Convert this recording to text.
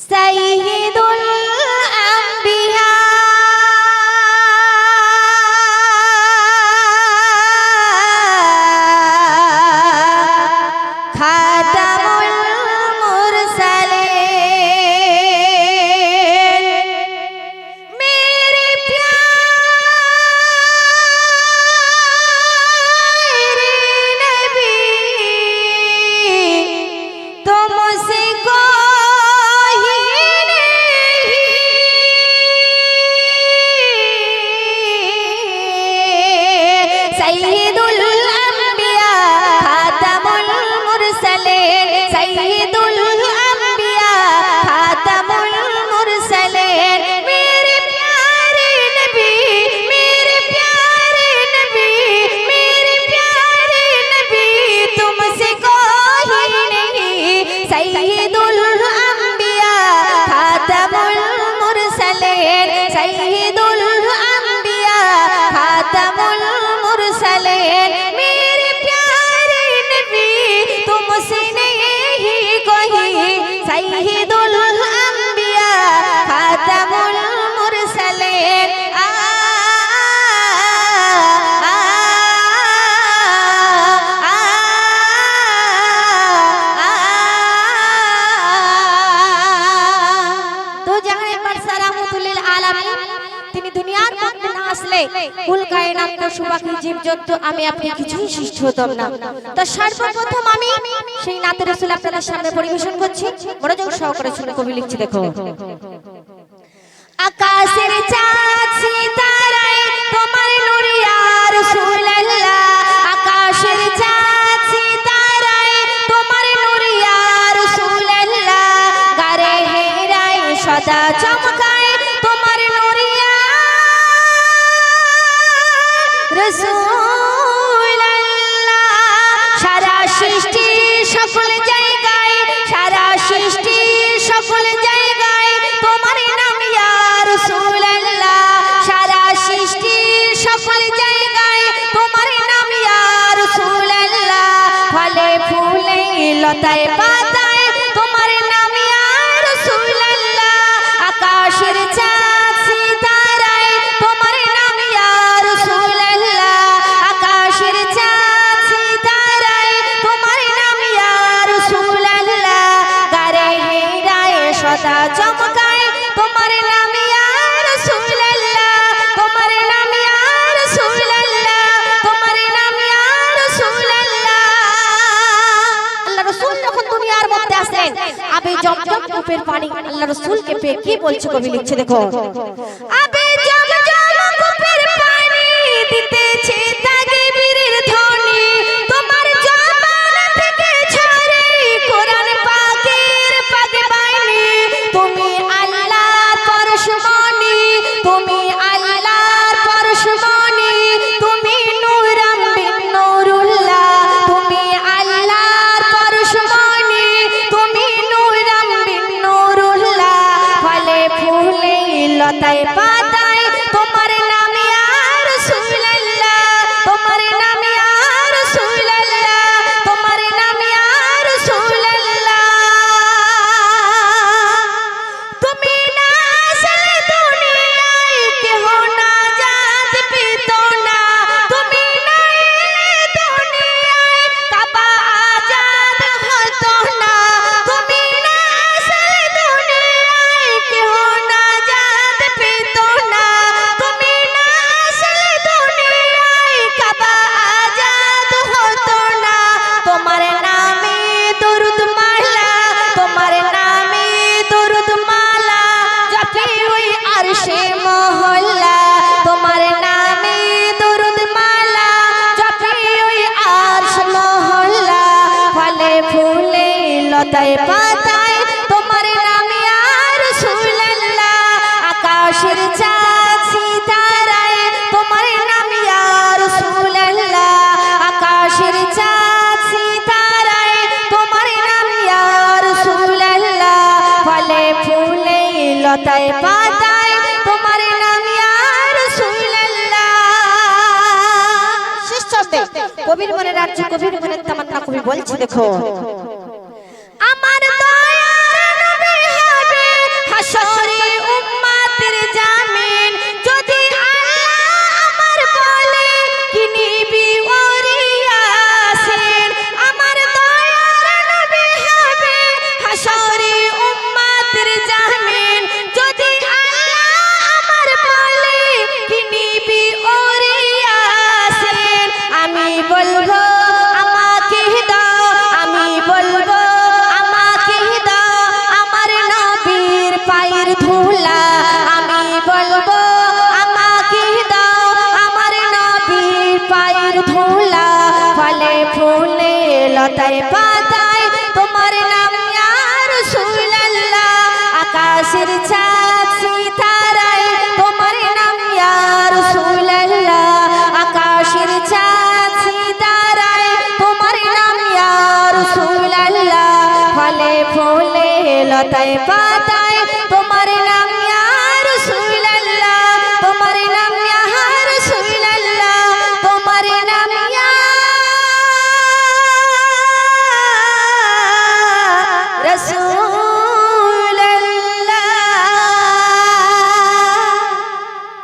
সাইয়্যিদুল আম্বিয়া খাতামুল মুরসালিন মেরে প্यारे नबी तुमसे कोई नहीं सैयदुल अंबिया खातमुल मुरसलीन सैयदुल अंबिया खातमुल मुरसलीन मेरे प्यारे नबी मेरे प्यारे नबी मेरे प्यारे नबी तुमसे कोई नहीं सैयदुल अंबिया खातमुल मुरसलीन सैयदुल अंबिया खातमुल मुरसलीन मेरे प्यारे नबी तुमसे नहीं कोई सैयदुल अंबिया खातमुल मुरसलीन তো জাহানে পারসা রাহমাতুল্লিল আলামিন তিনি দুনিয়ার মধ্যে না আসলে কুল কায়নাত পশু পাখি জীবজন্তু আমি আপনি কিছুই সৃষ্টি হতাম না। তো সর্বপ্রথম আমি সেই নাতে রাসূল আপনাদের সামনে পরিবেশন করছি, মনোযোগ সহকারে শুনে কবি লিখছি দেখো। আকাশের চাঁদ সিতারায় তোমার নূর ইয়া রাসূলুল্লাহ আকাশের চাঁদ সিতারায় তোমার নূর ইয়া রাসূলুল্লাহ গারে হেরায় সদা চমকায় তোমার নূর ইয়া রাসূলুল্লাহ সারা সৃষ্টি সকল জায়গায় সারা সৃষ্টি সকল জায়গায় তোমার নাম ইয়া রাসূলুল্লাহ সারা সৃষ্টি সকল জায়গায় তোমার নাম ইয়া রাসূলুল্লাহ ফলে ফুলে লতায় পাতায় তোমার নাম ইয়া রাসূলুল্লাহ আকাশের চাঁদ সিতারায় তোমার নাম ইয়া রাসূলুল্লাহ আকাশের চাঁদ সিতারায় তোমার নাম ইয়া রাসূলুল্লাহ গারে হেরায় সদা চমকায় তোমার নাম ইয়া রাসূলুল্লাহ তোমার নাম ইয়া রাসূলুল্লাহ তোমার নাম ইয়া রাসূলুল্লাহ আল্লাহ রাসূল যখন দুনিয়ার মধ্যে আসলেন আবে জমজম কূপের পানি আল্লাহ রাসূলকে পেয়ে কি বলছে কবি লিখছে দেখো। আবে জমজম কূপের পানি দিতেছে তাকবীরের ধ্বনি তোমার জবান থেকে ঝরে কোরআন পাকের পাক বাণী তুমি আল্লাহর পরশমণি তুমি আল্লাহর পরশমণি তুমি নূরাম বিন নূরুল্লাহ তুমি আল্লাহর পরশমণি তুমি নূরাম বিন নূরুল্লাহ ফলে ফুলে লতায় পাতায় তোমার নাম ইয়া রাসূলুল্লাহ তোমার নাম ইয়া রাসূলুল্লাহ তোমার নাম ইয়া রাসূলুল্লাহ তুমি না আসলে দুনিয়ায় কেহ নাজাত পেত না তুমি না এলে দুনিয়ায় কাবা আজাদ হতো না তুমি না আসলে দুনিয়ায় কেহ নাজাত পেত না তুমি না আসলে দুনিয়ায় কাবা আজাদ হতো না তোমার নামে দরুদ মালা তোমার নামে দরুদ মালা জপে ওই আরশে মহল্লা তোমার নামে দরুদ মালা জপে ওই আরশ মহল্লা ফলে ফুলে লতায় পাতায় তোমার নাম ইয়া রাসূলুল্লাহ আকাশের চাঁদ সিতারায় তোমার নাম ইয়া রাসূলুল্লাহ আকাশের চাঁদ সিতারায় তোমার নাম ইয়া রাসূলুল্লাহ ফলে ফুলে লতায় পাতায় তোমার নাম ইয়া রাসূলুল্লাহ। শেষ শব্দে কবির মনের রাজ্য কবির মনের তামান্না কবি বলছে দেখো। আমার দয়ার ফুলে লতায় পাতায় তোমার নাম ইয়া রাসূলুল্লাহ আকাশের চাঁদ সিতারায় তোমার নাম ইয়া রাসূলুল্লাহ আকাশের চাঁদ সিতারায় তোমার নাম ইয়া রাসূলুল্লাহ ফলে ফুলে লতায় পাতায় তোমার